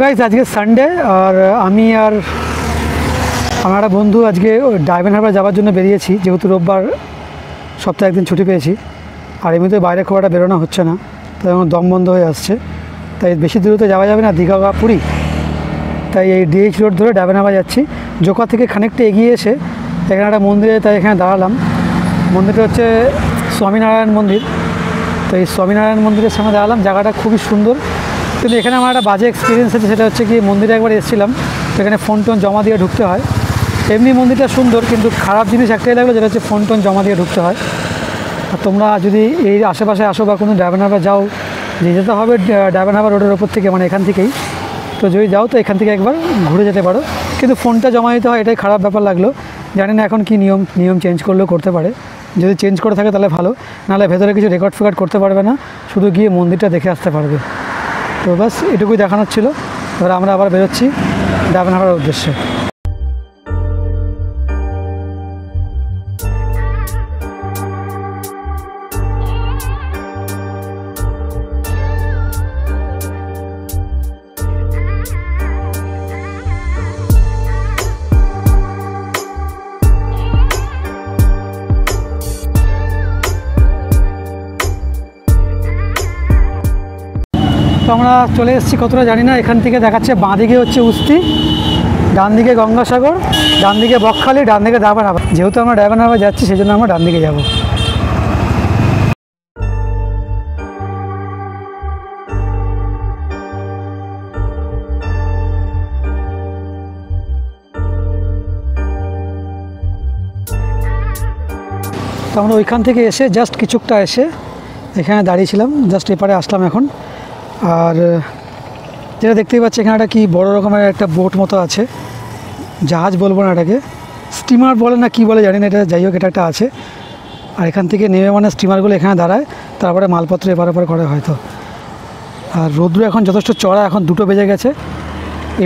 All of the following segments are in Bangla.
গাইজ আজকে সানডে আর আমি আর আমার একটা বন্ধু আজকে ডায়মন্ড হারবার যাওয়ার জন্য বেরিয়েছি, যেহেতু রোববার সপ্তাহে একদিন ছুটি পেয়েছি। আর এমনিতে বাইরে খুব একটা বেরোনো হচ্ছে না, তাই আমার দম বন্ধ হয়ে আসছে, তাই বেশি দূরে তো যাওয়া যাবে না, দীঘা বা পুরী। তাই এই ডিএইচ রোড ধরে ডায়মন্ড হারবার যাচ্ছি। জোকা থেকে খানিকটা এগিয়ে এসে এখানে একটা মন্দিরে, তাই এখানে দাঁড়ালাম। মন্দিরটা হচ্ছে স্বামীনারায়ণ মন্দির। তো এই স্বামীনারায়ণ মন্দিরের সামনে দাঁড়ালাম। জায়গাটা খুবই সুন্দর, কিন্তু এখানে আমার একটা বাজে এক্সপিরিয়েন্স আছে। সেটা হচ্ছে কি, মন্দিরে একবার এসেছিলাম, এখানে ফোন টোন জমা দিয়ে ঢুকতে হয়। এমনি মন্দিরটা সুন্দর, কিন্তু খারাপ জিনিস একটাই লাগলো, যেটা হচ্ছে ফোন টোন জমা দিয়ে ঢুকতে হয়। আর তোমরা যদি এই আশেপাশে আসো বা কোনো ডায়মন্ড হারবার যাও, যেতে হবে ডায়মন্ড হারবার রোডের ওপর থেকে, মানে এখান থেকেই। তো যদি যাও তো এখান থেকে একবার ঘুরে যেতে পারো, কিন্তু ফোনটা জমা দিতে হয়, এটাই খারাপ ব্যাপার লাগলো। জানি না এখন কি নিয়ম চেঞ্জ করলেও করতে পারে। যদি চেঞ্জ করে থাকে তাহলে ভালো, নাহলে ভেতরে কিছু রেকর্ড ফেকর্ড করতে পারবে না, শুধু গিয়ে মন্দিরটা দেখে আসতে পারবে। তো বাস এটুকুই দেখানোর ছিল। এবার আমরা আবার বেরোচ্ছি ডায়মন্ড হারবারের উদ্দেশ্যে। তো আমরা চলে এসেছি, কতটা জানি না। এখান থেকে দেখাচ্ছে বাঁ দিকে হচ্ছে উস্তি, ডান দিকে গঙ্গাসাগর, ডান দিকে বকখালি, ডান দিকে ডায়মন্ড হারবার। যেহেতু আমরা ডায়মন্ড হারবার যাচ্ছি, সেই জন্য আমরা ডান দিকে যাব। তো আমরা ওইখান থেকে এসে জাস্ট কিছুটা এসে এখানে দাঁড়িয়েছিলাম, জাস্ট এপারে আসলাম এখন। আর যেটা দেখতেই পাচ্ছি, এখানে একটা কি বড় রকমের একটা বোট মতো আছে, জাহাজ বলবো না, এটাকে স্টিমার বলে না কি বলে জানি না, এটা যাই হোক এটা একটা আছে। আর এখান থেকে নেমে মানে স্টিমারগুলো এখানে দাঁড়ায়, তারপরে মালপত্র এপার ওপার করে হয়তো। আর রৌদ্র এখন যথেষ্ট চড়া, এখন 2টো বেজে গেছে,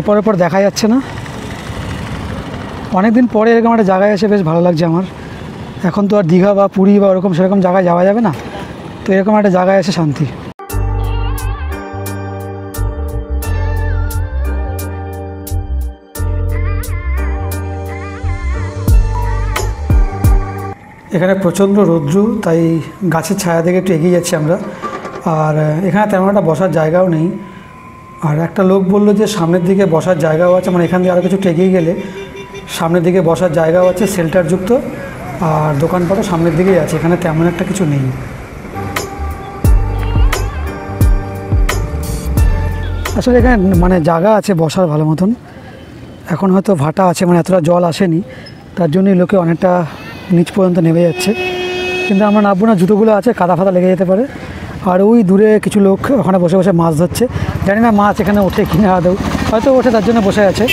এপার ওপর দেখা যাচ্ছে না। অনেকদিন পরে এরকম একটা জায়গায় এসে বেশ ভালো লাগছে আমার। এখন তো আর দীঘা বা পুরী বা ওরকম সেরকম জায়গায় যাওয়া যাবে না, তো এরকম একটা জায়গায় এসে শান্তি। এখানে প্রচণ্ড রৌদ্র, তাই গাছের ছায়া থেকে একটু এগিয়ে যাচ্ছি আমরা। আর এখানে তেমন একটা বসার জায়গাও নেই। আর একটা লোক বললো যে সামনের দিকে বসার জায়গাও আছে, মানে এখান থেকে আরও কিছু এগিয়ে গেলে সামনের দিকে বসার জায়গাও আছে, শেল্টারযুক্ত। আর দোকানপাটও সামনের দিকেই আছে, এখানে তেমন একটা কিছু নেই। আসলে এখানে মানে জায়গা আছে বসার ভালো মতন, এখন হয়তো ভাটা আছে, মানে এতটা জল আসেনি, তার জন্যই লোকে অনেকটা নিচ পর্যন্ত নেমে যাচ্ছে। কিন্তু আমরা নামবো না, জুতোগুলো আছে, কাদা ফাদা লেগে যেতে পারে। আর ওই দূরে কিছু লোক ওখানে বসে বসে মাছ ধরছে, জানি না মাছ এখানে ওঠে কিনে আদৌ, হয়তো ওঠে, তার জন্য বসে আছে।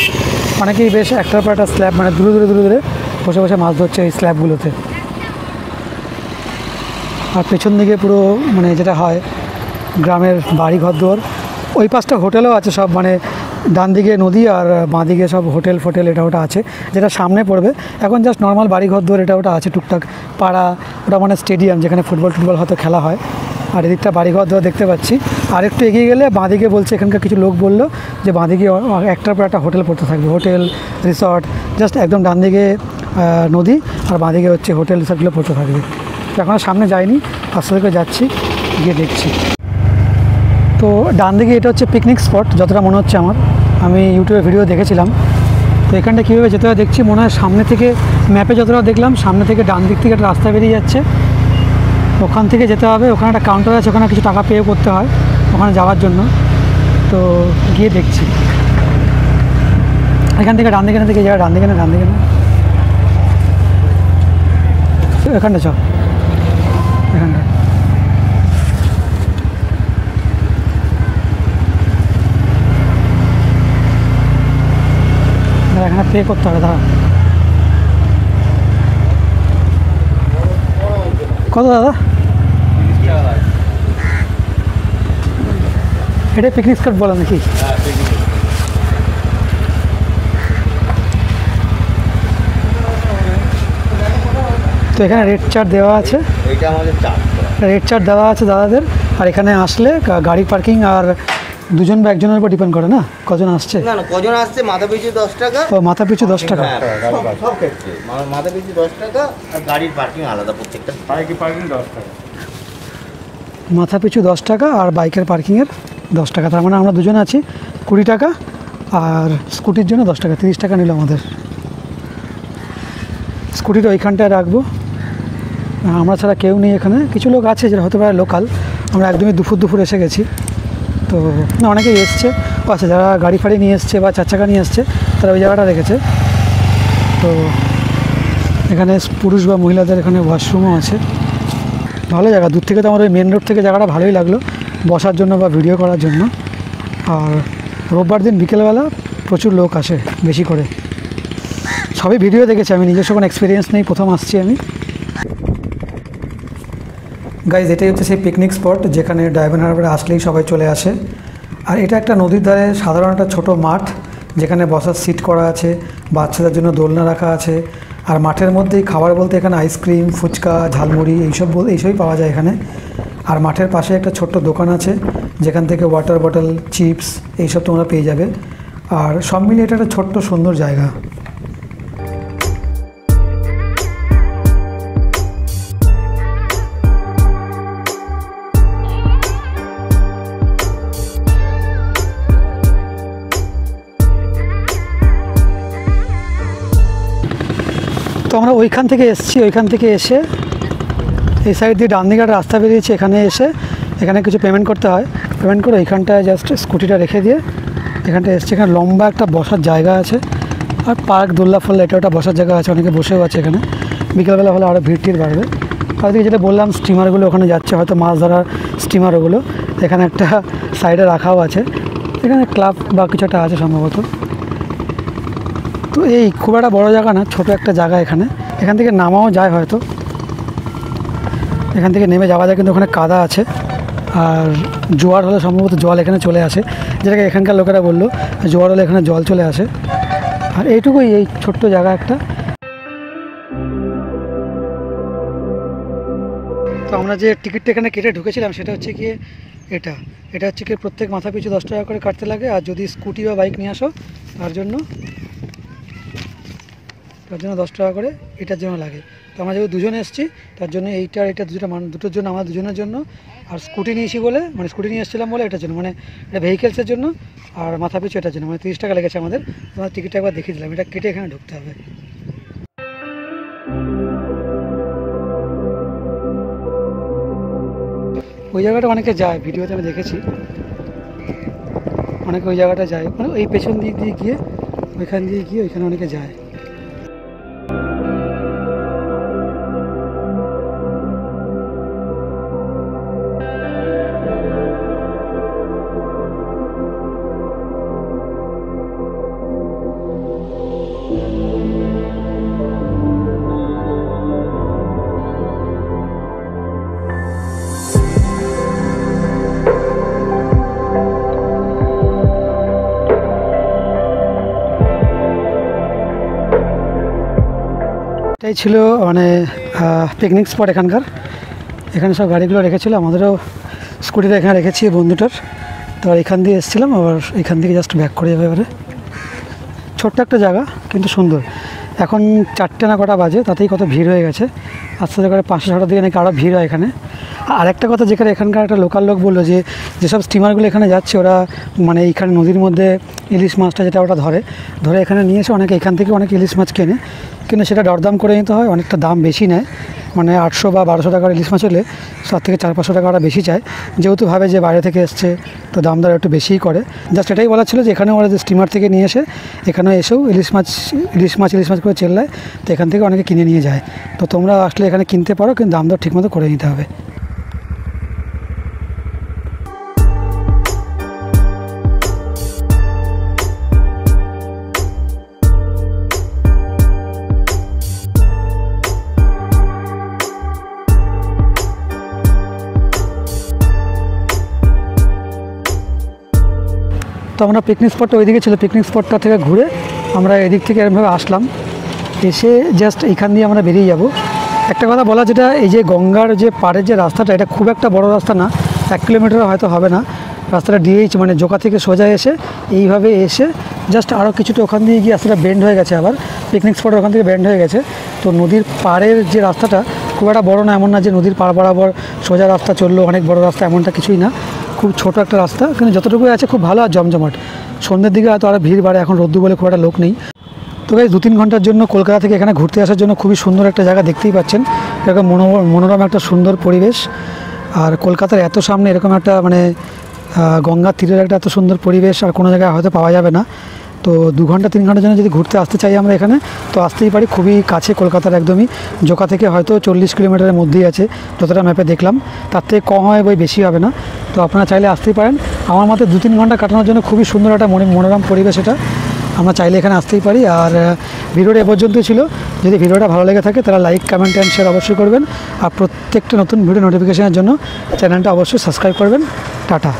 অনেকেই বেশ একটার পর একটা স্ল্যাব, মানে দূরে দূরে দূরে দূরে বসে বসে মাছ ধরছে এই স্ল্যাবগুলোতে। আর পেছন দিকে পুরো মানে যেটা হয় গ্রামের বাড়ি ঘর দুয়ার, ওই পাশটা হোটেলও আছে সব, মানে ডান দিকে নদী আর বাঁ দিকে সব হোটেল ফোটেল এটা ওটা আছে। যেটা সামনে পড়বে এখন জাস্ট নর্মাল বাড়ি ঘর দুয়ার এটা ওটা আছে টুকটাক, পাড়া, ওটা মানে স্টেডিয়াম যেখানে ফুটবল টুটবল হয়তো খেলা হয়। আর এদিকটা বাড়ি ঘর দুয়ার দেখতে পাচ্ছি। আর একটু এগিয়ে গেলে বাঁ দিকে বলছে, এখানকার কিছু লোক বললো যে বাঁ দিকে একটার পর একটা হোটেল পড়তে থাকবে, হোটেল রিসর্ট। জাস্ট একদম ডান দিকে নদী আর বাঁ দিকে হচ্ছে হোটেল রিসর্টগুলো পড়তে থাকবে। এখন সামনে যাইনি, আস্তে করে যাচ্ছি, গিয়ে দেখছি। তো ডান দিকে এটা হচ্ছে পিকনিক স্পট, যতটা মনে হচ্ছে আমার, আমি ইউটিউবে ভিডিও দেখেছিলাম। তো এখানটা কীভাবে যেতে হয় দেখছি, মনে হয় সামনে থেকে ম্যাপে যতটা দেখলাম, সামনে থেকে ডান দিক থেকে একটা রাস্তা বেরিয়ে যাচ্ছে, ওখান থেকে যেতে হবে। ওখানে একটা কাউন্টার আছে, ওখানে কিছু টাকা পে করতে হয় ওখানে যাওয়ার জন্য। তো গিয়ে দেখছি এখান থেকে ডান দিকে না, থেকে যাওয়া ডান দিকে না, ডান দিকে না, এখানটা চল, এখানটা এখানে পে করতে হবে। দাদা কত দাদা? এটা পিকনিক স্পট বলে নাকি? তো এখানে রেড চার্ট দেওয়া আছে, রেড চার্ট দেওয়া আছে দাদাদের। আর এখানে আসলে গাড়ি পার্কিং আর দুজন বা একজনের উপর ডিপেন্ড করে না কজন আসছে? না না, কজন আসছে মাথা পিছু 10 টাকা। ও মাথা পিছু 10 টাকা। সব ক্ষেত্রে মাথা পিছু 10 টাকা, আর গাড়ির পার্কিং আলাদা প্রত্যেকটা। বাইকে পার্কিং 10 টাকা। মাথা পিছু 10 টাকা আর বাইকের পার্কিংয়ের 10 টাকা। তার মানে আমরা দুজন আছি 20 টাকা, আর স্কুটির জন্য 10 টাকা, 30 টাকা নিল আমাদের। স্কুটিটা ওইখানটায় রাখবো, আমরা ছাড়া কেউ নেই এখানে। কিছু লোক আছে যারা হতে পারে লোকাল, আমরা একদমই দুপুর এসে গেছি। তো না, অনেকেই এসছে, আচ্ছা যারা গাড়ি ফাড়ি নিয়ে এসছে বা 4 চাকা নিয়ে এসছে তারা ওই জায়গাটা রেখেছে। তো এখানে পুরুষ বা মহিলাদের এখানে ওয়াশরুমও আছে, ভালো জায়গা। দূর থেকে তো আমার ওই মেন রোড থেকে জায়গাটা ভালোই লাগলো বসার জন্য বা ভিডিও করার জন্য। আর রোববার দিন বিকেলবেলা প্রচুর লোক আসে বেশি করে। সবই ভিডিও দেখেছি, আমি নিজস্ব কোনো এক্সপিরিয়েন্স নেই, প্রথম আসছি আমি। গাইজ, এটাই হচ্ছে সেই পিকনিক স্পট যেখানে ডায়মন্ড হারবারে আসলেই সবাই চলে আসে। আর এটা একটা নদীর ধারে সাধারণ একটা ছোটো মাঠ, যেখানে বসার সিট করা আছে, বাচ্চাদের জন্য দোলনা রাখা আছে। আর মাঠের মধ্যেই খাবার বলতে এখানে আইসক্রিম, ফুচকা, ঝালমুড়ি এইসবই পাওয়া যায় এখানে। আর মাঠের পাশে একটা ছোট্ট দোকান আছে যেখান থেকে ওয়াটার বটল, চিপস এইসব তোমরা পেয়ে যাবে। আর সব মিলিয়ে এটা একটা ছোট্ট সুন্দর জায়গা। তো আমরা ওইখান থেকে এসেছি, ওইখান থেকে এসে এই সাইড দিয়ে ডান দিকে একটা রাস্তা বেরিয়েছি। এখানে কিছু পেমেন্ট করতে হয়, পেমেন্ট করে এইখানটায় জাস্ট স্কুটিটা রেখে দিয়ে এখানটায় এসেছি। এখানে লম্বা একটা বসার জায়গা আছে, আর পার্ক, দোল্লা ফোল্লা, এটা একটা বসার জায়গা আছে, অনেকে বসেও আছে এখানে। বিকেলবেলা হলে আরও ভিড় বাড়বে। আর দিকে যেটা বললাম, স্টিমারগুলো ওখানে যাচ্ছে, হয়তো মাছ ধরার স্টিমার ওগুলো। এখানে একটা সাইডে রাখাও আছে, এখানে ক্লাব বা কিছু একটা আছে সম্ভবত। তো এই খুব একটা বড়ো জায়গা না, ছোটো একটা জায়গা। এখান থেকে নামাও যায় হয়তো, এখান থেকে নেমে যাওয়া যায়, কিন্তু ওখানে কাদা আছে। আর জোয়ার হলে সম্ভবত জল এখানে চলে আসে, যেটাকে এখানকার লোকেরা বললো জোয়ার হলে এখানে জল চলে আসে। আর এইটুকুই, এই ছোট্ট জায়গা একটা। তো আমরা যে টিকিটটা এখানে কেটে ঢুকেছিলাম সেটা হচ্ছে গিয়ে এটা হচ্ছে কি প্রত্যেক মাথা পিছু 10 টাকা করে কাটতে লাগে। আর যদি স্কুটি বা বাইক নিয়ে আসো তার জন্য 10 টাকা করে এটার জন্য লাগে। তো আমরা যেহেতু দুজনে এসেছি তার জন্য এটা দুটোর জন্য, আমার দুজনের জন্য। আর স্কুটি নিয়েছি বলে, মানে স্কুটি নিয়ে এসেছিলাম বলে এটার জন্য, মানে এটা ভেহিকেলসের জন্য। আর মাথা পিছু এটার জন্য, মানে 30 টাকা লেগেছে আমাদের। তোমার টিকিটটা একবার দেখিয়ে দিলাম, এটা কেটে এখানে ঢুকতে হবে। ওই জায়গাটা অনেকে যায়, ভিডিওতে আমি দেখেছি অনেকে ওই জায়গাটা যায়, মানে এই পেছন দিক দিয়ে গিয়ে ওইখান দিয়ে গিয়ে ওইখানে অনেকে যায়। এটাই ছিল মানে পিকনিক স্পট এখানকার। এখানে সব গাড়িগুলো রেখেছিল, আমাদেরও স্কুটিটা এখানে রেখেছি বন্ধুটার। তো এখান দিয়ে এসেছিলাম, আবার এখান থেকে জাস্ট ব্যাক করে যাবে এবারে। ছোট্ট একটা জায়গা কিন্তু সুন্দর। এখন 4টে না কটা বাজে, তাতেই কত ভিড় হয়ে গেছে। আস্তে আস্তে করে 5-6টার দিকে নাকি আরও ভিড় হয় এখানে। আরেকটা কথা, যেখানে এখানকার একটা লোকাল লোক বললো যে যেসব স্টিমারগুলো এখানে যাচ্ছে ওরা মানে এইখানে নদীর মধ্যে ইলিশ মাছটা যেটা ওটা ধরে এখানে নিয়ে এসে অনেকে এখান থেকে অনেক ইলিশ মাছ কেনে, কিন্তু সেটা দরদাম করে নিতে হয়, অনেকটা দাম বেশি নেয়। মানে 800 বা 1200 টাকার ইলিশ মাছ হলে 7 থেকে 400-500 টাকা ওরা বেশি চায়, যেহেতু ভাবে যে বাইরে থেকে এসছে তো দাম দর একটু বেশিই করে। জাস্ট এটাই বলা ছিল যে এখানে ওরা যে স্টিমার থেকে নিয়ে এসে এখানে এসেও ইলিশ মাছ করে চেল্লায়, তো এখান থেকে অনেকে কিনে নিয়ে যায়। তো তোমরা আসলে এখানে কিনতে পারো, কিন্তু দাম দর ঠিকমতো করে নিতে হবে। তো আমরা পিকনিক স্পটটা ওইদিকে ছিল, পিকনিক স্পটটা থেকে ঘুরে আমরা এদিক থেকে এরকমভাবে আসলাম। এসে জাস্ট এইখান দিয়ে আমরা বেরিয়ে যাব। একটা কথা বলা, যেটা এই যে গঙ্গার যে পাড়ের যে রাস্তাটা, এটা খুব একটা বড় রাস্তা না, 1 কিলোমিটার হয়তো হবে না। রাস্তাটা ডিএইচ মানে জোকা থেকে সোজা এসে এইভাবে এসে জাস্ট আরও কিছুটা ওখান দিয়ে গিয়ে রাস্তাটা বেন্ড হয়ে গেছে, আবার পিকনিক স্পটের ওখান থেকে বেন্ড হয়ে গেছে। তো নদীর পাড়ের যে রাস্তাটা খুব একটা বড় না, এমন না যে নদীর পাড় বরাবর সোজা রাস্তা চললো অনেক বড় রাস্তা, এমনটা কিছুই না, খুব ছোট একটা রাস্তা, কিন্তু যতটুকু আছে খুব ভালো আর জমজমাট। সন্ধ্যের দিকে হয়তো আরও ভিড় বাড়ে, এখন রোদ্দুর বলে খুব একটা লোক নেই। তো গাইস 2-3 ঘন্টার জন্য কলকাতা থেকে এখানে ঘুরতে আসার জন্য খুবই সুন্দর একটা জায়গা, দেখতেই পাচ্ছেন এরকম মনোরম একটা সুন্দর পরিবেশ। আর কলকাতার এত সামনে এরকম একটা মানে গঙ্গার তীরের একটা এত সুন্দর পরিবেশ আর কোনো জায়গায় হয়তো পাওয়া যাবে না। তো 2-3 ঘন্টার জন্য যদি ঘুরতে আসতে চাই আমরা এখানে, তো আসতেই পারি, খুবই কাছে কলকাতার একদমই। জোকা থেকে হয়তো 40 কিলোমিটারের মধ্যেই আছে যতটা ম্যাপে দেখলাম, তার থেকে কম হয় বই বেশি হবে না। তো আপনারা চাইলে আসতেই পারেন। আমার মতে 2-3 ঘন্টা কাটানোর জন্য খুবই সুন্দর একটা মনোরম পরিবেশ এটা, আমরা চাইলে এখানে আসতেই পারি। আর ভিডিওটা এ পর্যন্তই ছিল। যদি ভিডিওটা ভালো লেগে থাকে তাহলে লাইক, কমেন্ট অ্যান্ড শেয়ার অবশ্যই করবেন। আর প্রত্যেকটা নতুন ভিডিও নোটিফিকেশনের জন্য চ্যানেলটা অবশ্যই সাবস্ক্রাইব করবেন। টাটা।